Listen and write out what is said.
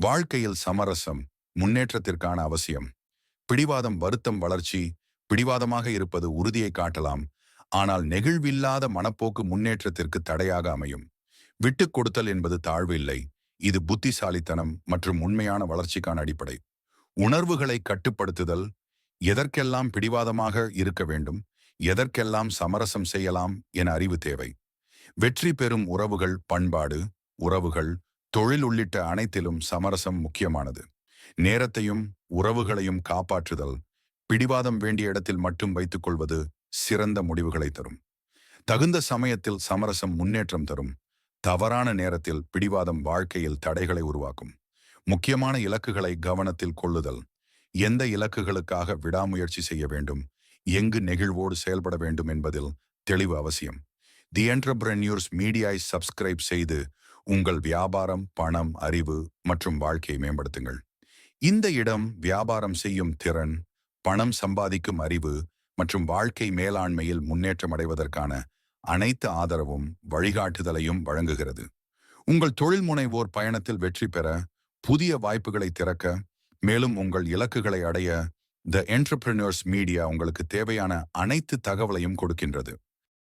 வாழ்க்கையில் சமரசம் முன்னேற்றத்திற்கான அவசியம். பிடிவாதம் வருத்தம் வளர்ச்சி. பிடிவாதமாக இருப்பது உறுதியை காட்டலாம், ஆனால் நெகிழ்வில்லாத மனப்போக்கு முன்னேற்றத்திற்கு தடையாக அமையும். விட்டுக் கொடுத்தல் என்பது தாழ்வு இல்லை, இது புத்திசாலித்தனம் மற்றும் உண்மையான வளர்ச்சிக்கான அடிப்படை. உணர்வுகளை கட்டுப்படுத்துதல். எதற்கெல்லாம் பிடிவாதமாக இருக்க வேண்டும், எதற்கெல்லாம் சமரசம் செய்யலாம் என அறிவு தேவை. வெற்றி பெறும் உறவுகள், பண்பாடு, உறவுகள், தொழில் உள்ளிட்ட அனைத்திலும் சமரசம் முக்கியமானது. நேரத்தையும் உறவுகளையும் காப்பாற்றுதல். பிடிவாதம் வேண்டிய இடத்தில் மட்டும் வைத்துக் கொள்வது சிறந்த முடிவுகளை தரும். தகுந்த சமயத்தில் சமரசம் முன்னேற்றம் தரும். தவறான நேரத்தில் பிடிவாதம் வாழ்க்கையில் தடைகளை உருவாக்கும். முக்கியமான இலக்குகளை கவனத்தில் கொள்ளுதல். எந்த இலக்குகளுக்காக விடாமுயற்சி செய்ய வேண்டும், எங்கு நெகிழ்வோடு செயல்பட வேண்டும் என்பதில் தெளிவு அவசியம். தி என்டர்பிரன்யூர்ஸ் மீடியாவை சப்ஸ்கிரைப் செய்து உங்கள் வியாபாரம், பணம், அறிவு மற்றும் வாழ்க்கையை மேம்படுத்துங்கள். இந்த இடம் வியாபாரம் செய்யும் திறன், பணம் சம்பாதிக்கும் அறிவு மற்றும் வாழ்க்கை மேலாண்மையில் முன்னேற்றம் அடைவதற்கான அனைத்து ஆதரவும் வழிகாட்டுதலையும் வழங்குகிறது. உங்கள் தொழில் முனைவோர் பயணத்தில் வெற்றி பெற, புதிய வாய்ப்புகளை திறக்க, மேலும் உங்கள் இலக்குகளை அடைய த என்டர்பிரினர்ஸ் மீடியா உங்களுக்கு தேவையான அனைத்து தகவலையும் கொடுக்கின்றது.